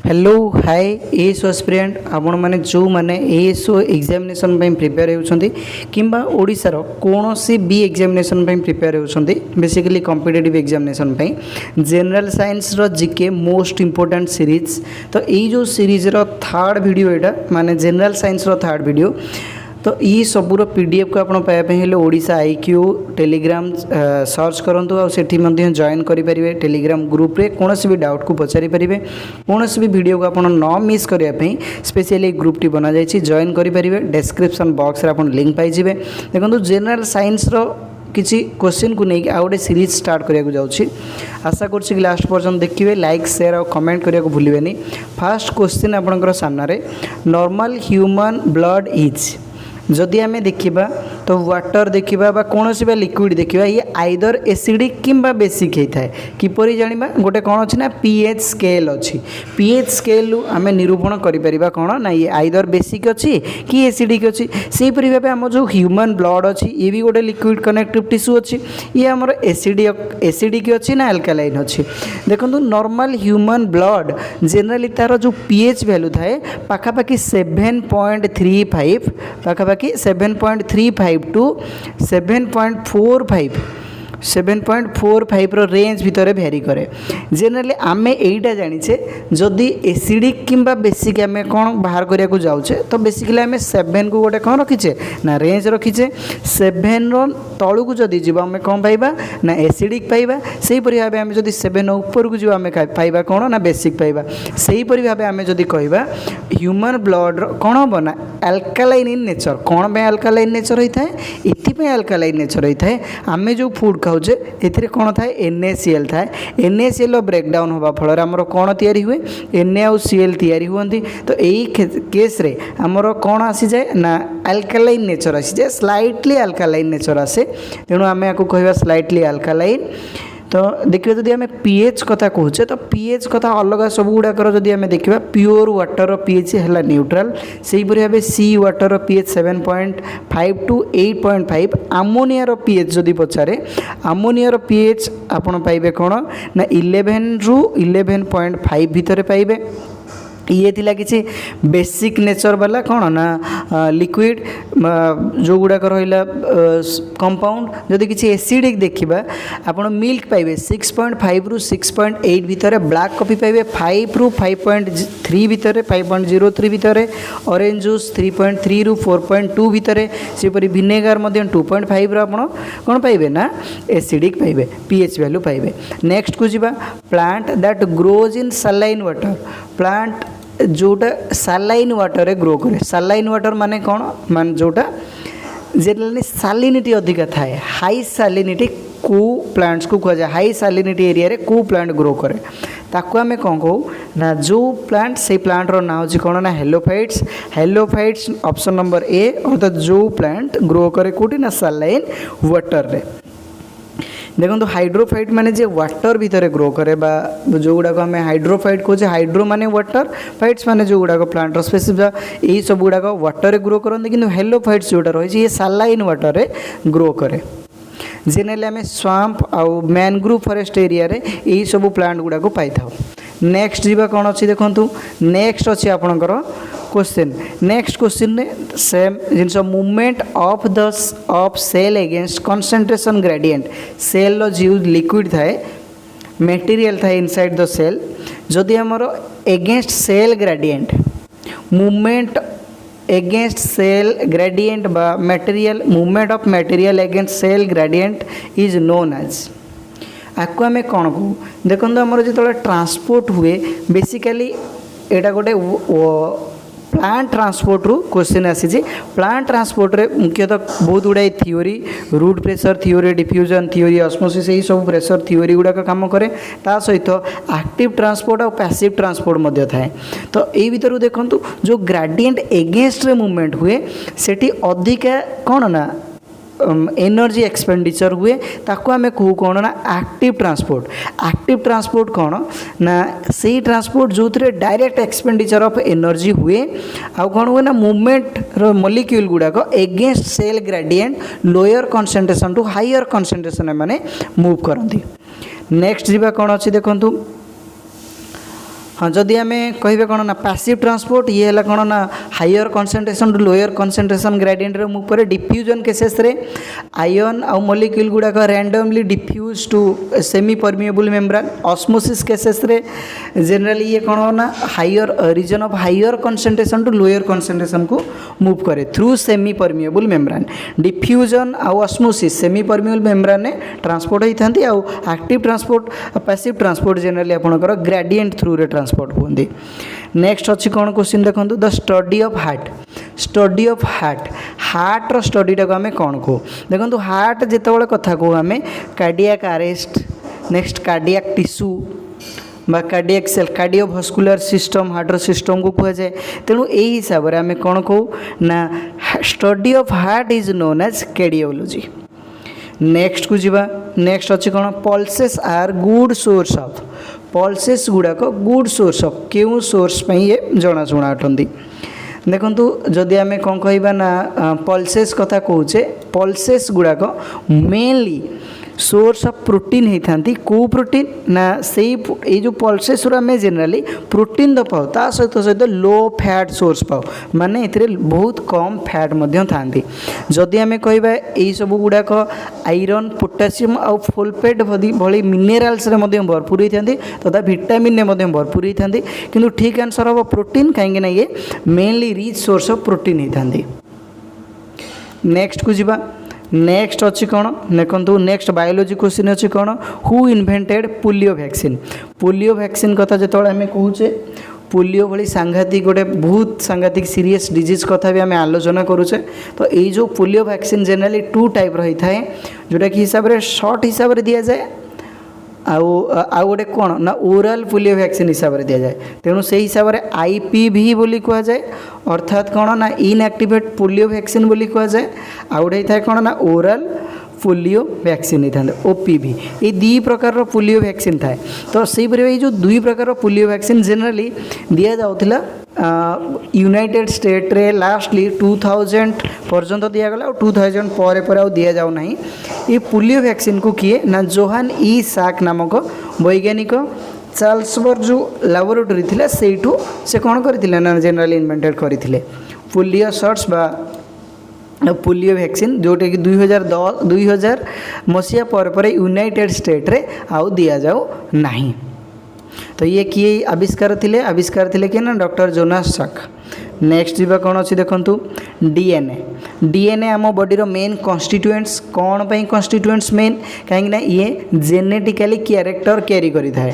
Hello hi as aspirant आपण माने जो माने एएसओ एग्जामिनेशन प्रिपेयर होउछंती किंबा ओडिसा रो कोनोसी बी एग्जामिनेशन प्रिपेयर होउछंती basically competitive examination general science रो जीके मोस्ट इंपोर्टेंट सीरीज। तो यही जो सीरीज रो थर्ड वीडियो एटा माने जनरल साइंस रो थर्ड वीडियो। तो ये सबूर पीडीएफ को आपन पाया हेले ओडिशा आईक्यू टेलीग्राम सर्च करंतु आ सेठी मध्ये जॉइन करि परिबे। टेलीग्राम ग्रुप रे कोनोसी भी डाउट को पचारि परिबे। कोनोसी भी वीडियो को आपन न मिस करिया पई स्पेशली ग्रुप टी बना जायछि जॉइन करि परिबे। डिस्क्रिप्शन बॉक्स रे आपन लिंक पाइ जिवे। देखंतु जनरल साइंस रो किसी क्वेश्चन को नहीं आ गोटे सीरीज स्टार्ट करिया जाउछि। आशा करछि कि लास्ट पर्यंत देखिए। लाइक शेयर और कमेंट करिया को भूलिबेनी। फर्स्ट क्वेश्चन आपनकर सामने रे नॉर्मल ह्यूमन ब्लड इज जदि आम देखा तो वाटर देखा कौन सी लिक्विड देखा ये आइदर एसिडिक किंबा बेसिक होता है। किपर जाना गोटे कौन अच्छी ना पीएच स्केल अच्छी। पीएच स्केल आम निरूपण करें कौन ना ये आइदर बेसिक अच्छी कि एसिडिक अच्छी। से भाव आम जो ह्यूमन ब्लड अच्छी ये भी गोटे लिक्विड कनेक्टिव टिश्यू अच्छी। ये आमर एसिडिक अच्छी ना अल्कालाइन अच्छी। देखो नॉर्मल ह्यूमन ब्लड जनरली तार जो पीएच वैल्यू थाए पाखापाखि 7.35 पाखापाखि 7.35 टू 7.45 रो रेंज भितर भेरी करे। जनरली आमे एटा जानिछे जदि एसिडिक किंबा बेसिक आमे कोन बाहर करिया को जाउछे तो बेसिकली आमे 7 को गोटे कोन रखिछे ना रेंज रखिछे। 7 रो तळु को जदि जीवा आमे कोन पाइबा ना एसिडिक पाइबा। सेही परि भाबे आमे जदि 7 ऊपर को जीवा आमे पाइबा कोन ना बेसिक पाइबा। सेही परि भाबे आमे जदि कहबा ह्यूमन ब्लड रो कोन बना अल्कालाइन इन नेचर। कोन बे अल्कालाइन नेचर होइथाय इति पे अल्कालाइन नेचर होइथाय आमे जो फूड खाऊे ए कौन थाए NaCl थाए। NaCl ब्रेकडाउन होगा फल आमर कौन तैयारी हुए Na और Cl तैयारी हुए। तो यही केस रे आमर कौन आसी जाए ना अल्कालाइन नेचर आसी जाए। स्लाइटली अल्कालाइन नेचर आसे तेणु आम या कह स्लाइटली अल्कालाइन। तो देखिए जदि आम पीएच कथा कहचे तो पीएच कथा अलग सब गुड़ाकर जदि आम देखा प्योर वाटर पीएच है न्यूट्रल। से भाव सी वाटर पीएच 7.5 टू 8.5। आमोनिया पीएच जदि पचारे आमोनिया पीएच आपड़ पाइबे कौन ना 11 रु 11.5 भितर पाइबे। ये थिला किसी बेसिक नेचर वाला कौन ना लिक्विड जो गुड़ाक रहा कंपाउंड। जदि किसी एसिडिक देखा आपड़ मिल्क पाइबे 6.5 रु 6.8 भितर। ब्लैक कॉफी पाइबे 5 रु 5.3 भितर 5.03 भितर। ऑरेंज जूस 3.3 रु 4.2 भितर। सेपरी विनेगार 2.5 रो कौन पाइबे ना एसिडिक पाइबे पीएच वैल्यू पाइबे। नेक्स्ट को जीवा plant that grows in saline water. Plant जोटा सलाइन वाटर ग्रो करे। सलाइन वाटर माने कौन मान जोटा जनरली सालिनिटी अधिका थाए हाई सालिनिटी को प्लांट्स को कह हाई सालिनिटी एरिया रे को प्लांट ग्रो करे ताको आमे कौन कहू ना जो प्लांट से प्लांट रो ना होची कौन ना halophytes. Halophytes option number A अर्थात जो प्लांट ग्रो करे कोटी ना सलाइन वाटर रे। देखो तो हाइड्रोफाइट माने जे वाटर भितर ग्रो करे बा जो गुड़ाक आम हाइड्रोफाइट कहे। हाइड्रो माने वाटर फाइट्स माने जो गुड़ाक प्लांट स्पेसिफिक यही सब गुड़ाक वाटर ग्रो करते कि हेलोफाइट्स जोटा रही ये सलाइन वाटर ग्रो करे। जेनरली आम स्वाम्प आउ मैनग्रोव फॉरेस्ट एरिया रे यही सब प्लांट गुड़ाक पाई था। नेक्स्ट जीवा कौन अच्छी देखो नेक्स्ट अच्छी आपणकर क्वेश्चन। नेक्स्ट क्वेश्चन ने सेम जिनस movement of cell against concentration gradient. Cell रो जो लिक्विड थाए मटेरियल थाए इनसाइड द सेल जदि आमर against cell gradient movement against cell gradient बा material movement of material against cell gradient is known as आपको आम कौन कहूँ। देखो आमर जो ट्रांसपोर्ट हुए बेसिकली एटा गोटे प्लांट ट्रांसपोर्ट रू क्वेश्चन आसी। प्लांट ट्रांसपोर्ट रे मुख्यतः बहुत गुड़ाई theory root pressure theory diffusion theory osmosis यही सब प्रेशर थ्योरी गुड़ाक काम करे। ता सहित एक्टिव ट्रांसपोर्ट और पैसिव ट्रांसपोर्ट मध्य थाए। तो यही भितर देखो जो ग्रेडियंट एगेंस्ट रे मूवमेंट हुए सेठी अधिका कौन ना एनर्जी एक्सपेंडिचर हुए ताको आमे कहू कौन ना एक्टिव ट्रांसपोर्ट। एक्टिव ट्रांसपोर्ट कौन ना से ट्रांसपोर्ट जो थे डायरेक्ट एक्सपेंडिचर ऑफ एनर्जी हुए आउ कौन हुए ना मूवमेंट रो मॉलिक्यूल गुड़ाक against cell gradient lower concentration to higher concentration माने मूव करती। नेक्स्ट जीवा कौन अच्छी देखंतु हाँ जदि आम कहे कौन ना पैसिव ट्रांसपोर्ट ये है कौन ना higher concentration to lower concentration gradient रे मुव करे डिफ्यूजन केसेस रे आयन आउ मॉलिक्यूल गुड़ाक randomly diffuse to semi permeable membrane osmosis cases रे जनरली ये कौन हो ना higher region of higher concentration to lower concentration को मूव करे through semi permeable membrane diffusion आउ ऑस्मोसिस सेमी परमिएबल मेम्ब्रेन ने ट्रांसपोर्ट होती आउ active transport passive transport generally आपंकर ग्रेडिएंट थ्रू रे ट्रांसपोर्ट होती नेक्स्ट अच्छी कौन क्वेश्चन देखो द स्टडी ऑफ हार्ट रो स्टडी टाक आम कौन कहू देखो हार्ट जिते कथा कहू आम cardiac arrest next cardiac tissue बा कार्डियाक सेल कार्डियोभास्कुलर सिस्टम हार्टर सिस्टम को कह जाए तेणु यही हिसाब से आम कौन कहू ना study of heart is known as cardiology next को जीवा नेक्स्ट अच्छी कौन pulses are good source of pulses गुड़ाक गुड सोर्स ऑफ क्यों सोर्स पे ये जनाशुना अटंती देखु जदि आम कौन कहवा ना पल्सेस कथा कहे पल्सेस गुड़ाक मेनली सोर्स ऑफ प्रोटीन होता कौ प्रोटीन ना से जो पल्सेस आम जनरली प्रोटीन तो पाऊ ता सहित सहित लो फैट सोर्स पाऊ माने ए बहुत कम फैट था जदि आम कहवा यही सब गुड़ाक आयरन पोटासियम आउ फोलपेट भली मिनेराल्स भरपूर होती तथा विटामिन भरपूर होती किंतु ठीक आंसर हम प्रोटीन कहीं ये mainly rich source of protein होती नेक्स्ट को जीवा नेक्स्ट अच्छी कौन देखो नेक्स्ट बायोलॉजी क्वेश्चन अच्छी कौन हु इन्वेंटेड पोलियो वैक्सीन कथा जो आम कहूचे पोलियो भली सांघातिक गोटे बहुत सांघातिक सीरीयस डिजीज कथा भी आम आलोचना करुचे तो ये जो पोलियो वैक्सीन जनरली 2 टाइप रही है जोटा कि हिसाब से शॉर्ट हिसाब से दि जाए आउ गोटे कौन ना ओराल पोलियो वैक्सीन हिसाब से दि जाए तेणु से हिसाब से आईपीवी बोली कह जाए अर्थात कौन ना इनएक्टिवेट पोलियो वैक्सीन बोली कह जाए आउ गोटे था कौन ना ओराल पोलियो वैक्सीन होता है ओपीवी ये 2 प्रकार पोलियो वैक्सीन थाए तो से ये जो 2 प्रकार पोलियो वैक्सीन जनरली दि जाऊला यूनाइटेड स्टेट रे लास्टली 2000 पर्यंत दिगला 2000 पर आउ दि जाऊना ये पोलियो वैक्सीन को किए ना जोहान ई साक नामक वैज्ञानिक चार्ल्सबर्ग जो लैबोरेटरी थिला सेठू से कौन करथिले ना जनरली इन्वेंटेड करथिले पोलियो शॉट्स बा पोलियो वैक्सीन जोटा कि 2000 मसीहा पर यूनाइटेड स्टेट रे आउ दि जाऊ नहीं तो ये किए आविष्कार थिले कि ना डॉक्टर जोनास सक नेक्स्ट जीवा कौन अच्छी देखु डीएनए आम बॉडी मेन कन्स्टिट्यूएंट्स कौन पे कन्स्टिट्यूएंट्स मेन कहीं ये जेनेटिकली कैरेक्टर क्यारी करें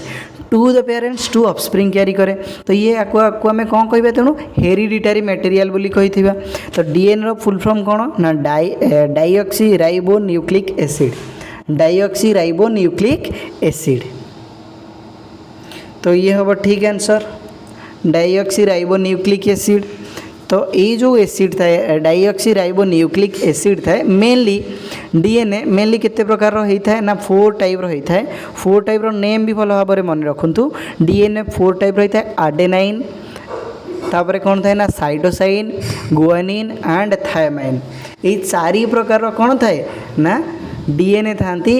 to the parents to offspring carry करे तो ये आम कौन कह तेणु हेरिडिटारी मटेरियल बोली कही तो डीएनए रो फुल फॉर्म कौन ना डाइऑक्सी राइबो न्यूक्लिक एसिड तो ये हम ठीक answer dioxy ribo nucleic acid तो ये जो एसिड थाए डाइऑक्सी राइबो न्यूक्लिक एसिड थाए मेनली डीएनए मेनली केते प्रकार होता है ना 4 टाइप होता है 4 टाइप नेम भी भल भाव में मन रखु डीएनए 4 टाइप होता है आडेनाइन तापर कौन थाए ना साइटोसाइन गुआनिन एंड थायमाइन ये 4 प्रकार कौन थाए ना डीएनए थांती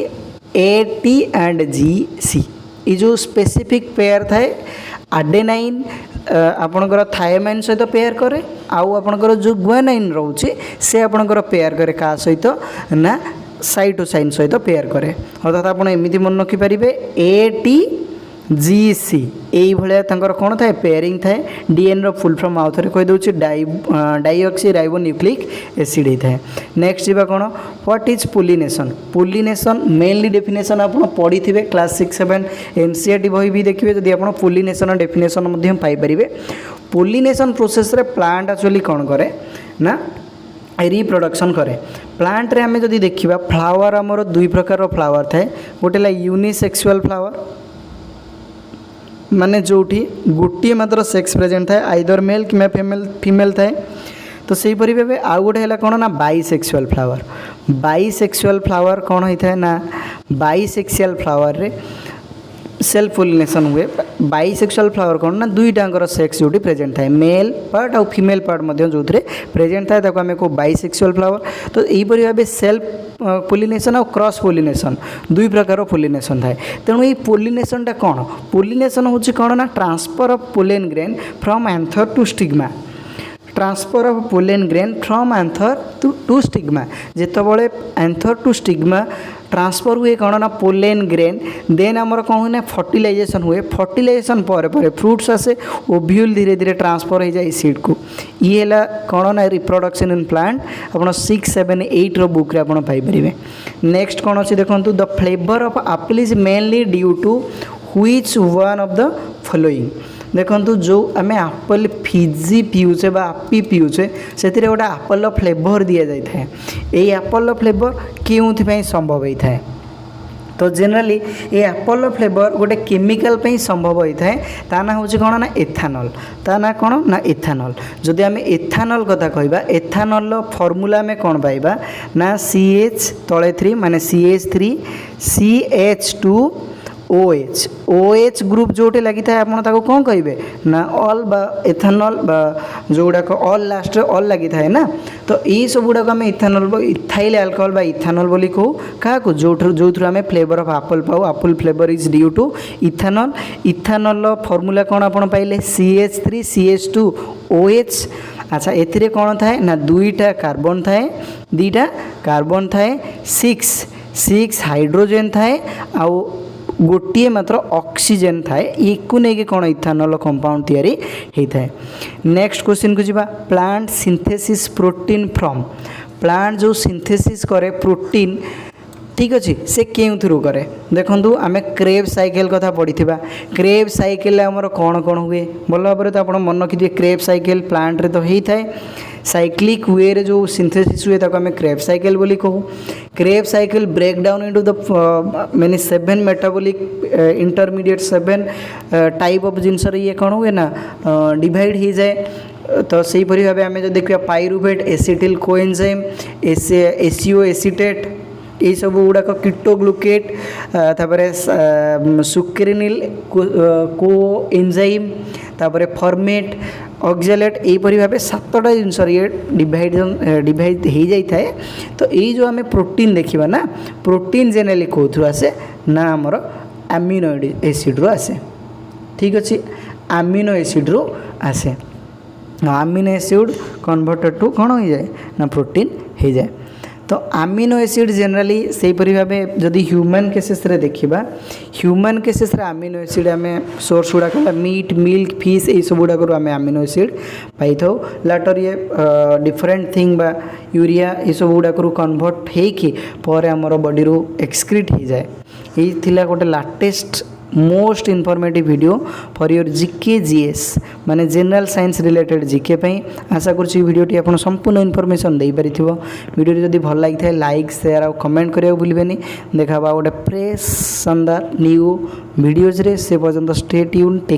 एटी एंड जीसी ये जो स्पेसिफिक पेयर थाए आडेनाइन आपणकर थायमाइन सहित पेयर करे आउ आपणकर जो गुआनाइन रोचे से आपणकर पेयर करे का सहित ना साइटोसाइन सहित पेयर करे अर्थात आप एमती मन रखिपारे एटी जीसी यही भाया कौन थाए पेयरिंग थाए डीएनए फुल फॉर्म आउ थे कहीदे डाइऑक्सी राइबो न्यूक्लिक एसिड होता है नेक्स्ट जीवा कौन what is pollination mainly definition आप पढ़ी थे क्लास 6-7 एनसीईआरटी बही भी देखिए जब आप pollination definition Piper pollination process रे प्लांट एक्चुअली कौन करे ना रिप्रोडक्शन करे प्लांट रे आम जब देखा फ्लावर आमर 2 प्रकार फ्लावर थाए गोटे यूनिसेक्सुअल फ्लावर माने जोटी गोटे मात्र सेक्स प्रेजेंट थाए आइदर मेल कि फीमेल थाए तो से परि भाव आउ गोटे है कौन ना बाइसेक्सुअल फ्लावर कौन होता है ना बाइसेक्सुअल फ्लावर रे सेल्फ पोलिनेशन हुए बाइसेक्सुअल फ्लावर कौन ना दुईटांकर सेक्स जो प्रेजेंट थाए मेल पार्ट और फीमेल पार्ट जो प्रेजेंट थाए ताको आमे को बाइसेक्सुअल फ्लावर। तो यहीपरि भाव सेल्फ पोलिनेशन और क्रॉस पोलिनेशन दुई प्रकार पोलिनेशन थाए। तेणु ये पोलिनेशनटा कौन पोलिनेशन होची कौन ना transfer of pollen grain from anther to stigma transfer of pollen grain from anther to stigma जितेबाला एंथर टू स्टिग्मा ट्रांसफर हुए कौन ना पोलेन ग्रेन देन आमर कौन हुए ना फर्टिलाइजेशन हुए फर्टिलाइजेशन पर फ्रूट्स आसे ओव्यूल धीरे धीरे ट्रांसफर हो जाए सीड को ये है कौन ना रिप्रोडक्शन इन प्लांट आप 6, 7, 8 बुक आप पाइपर। नेक्स्ट कौन अच्छी देखो the flavour of apple is mainly due to which one of the following देखो जो आम एप्पल फिजी पीऊचे आपी पीऊचे से गोटे एप्पल फ्लेवर दि जाए ये एप्पल फ्लेवर क्यों संभव होता है। तो जेनराली ये एप्पल फ्लेवर गोटे केमिकल पे संभव होता है ता ना हूँ कौन ना एथानल ता ना कौन ना एथानल। जदि आम एथानल कथा कहवा एथानल फर्मूला आम कौन पाइबा ना CH तले 3 माने CH3 CH2 OH group Jote लगी था आपन ताको कौन कहिबे ना ऑल बा एथानल बा जोड़ाक ऑल लास्ट ऑल लगी था ना। तो यही सब गुड़ाक आम इथानल इथाइल अल्कोहल बा इथानल बोली कहू क्या जो थ्रू आम फ्लेवर ऑफ एप्पल पाऊ apple flavour is due to ethanol. Ethanol formula कौन आप पाइले CH3 CH2 OH। अच्छा एथिरे कौन थाए ना दुईटा कार्बन थाए दीटा कार्बन थाए 6 हाइड्रोजेन थाए आउ गोटे मात्र ऑक्सीजन थाए एक नहीं कौन इथानल कंपाउंड तैयारी होता है। नेक्स्ट क्वेश्चन को जीवा plant synthesis protein from plant जो सिंथेसिस करे प्रोटीन ठीक अच्छे से क्यों थ्रू करे देखो आम क्रेब साइकिल कथा पढ़ी क्रेब साइकिल आमर कौन कौन हुए भल भाव तो आप मन रखिए क्रेब साइकिल प्लांट रे तो होता है साइक्लिक वे रे जो सिंथेसिस हुए ताको आम क्रेब साइकिल बोली कहू। Krebs cycle break down into the मैंने 7 मेटाबॉलिक इंटरमीडिएट 7 टाइप ऑफ जिनस ये कौन हुए ना डिवाइड हो जाए। तो सही परि भाव आम जो देखा pyruvate acetyl coenzyme SEO acetate ये सब गुड़ाक कीटोग्लुकेट तापर सुक्रिनिल को एंजाइम तापर फॉर्मेट ऑक्जेलेट यहीपरि भाव 7टा जिनस ये डिवाइड हो जाए। तो ये जो आम प्रोटीन देखा ना प्रोटीन जेनेराली कौन आसे ना आमर अमीनो एसिड रू आसे ठीक अच्छे अमीनो एसिड रू आसे अमीनो एसिड कन्वर्टेड टू कौन हो जाए ना प्रोटीन हो जाए। तो अमीनो एसिड जेनराली से भाव जदि ह्यूमन केसेस रे देखा ह्यूमन केसेस रे अमीनो एसिड आम सोर्स गुड़ाक मीट मिल्क फिश ये सब गुड़ाक आम अमीनो एसिड पाई था लाटर ये डिफरेंट थिंग बा यूरिया ये सब गुड़ाक कन्वर्ट होकर आमर बॉडी रू एक्सक्रीट हो जाए। ये थिला गोटे latest most informative video for your GK GS माने जनरल साइंस रिलेटेड जीके पई आशा करूँ वीडियोटी आप संपूर्ण इनफॉरमेशन दे पारि वीडियो जदि भल लगी है लाइक शेयर और कमेंट करिया भूलिबेनी देखा गोटे फ्रेश शानदार न्यू वीडियोज रे से पर्यंत स्टे ट्यून।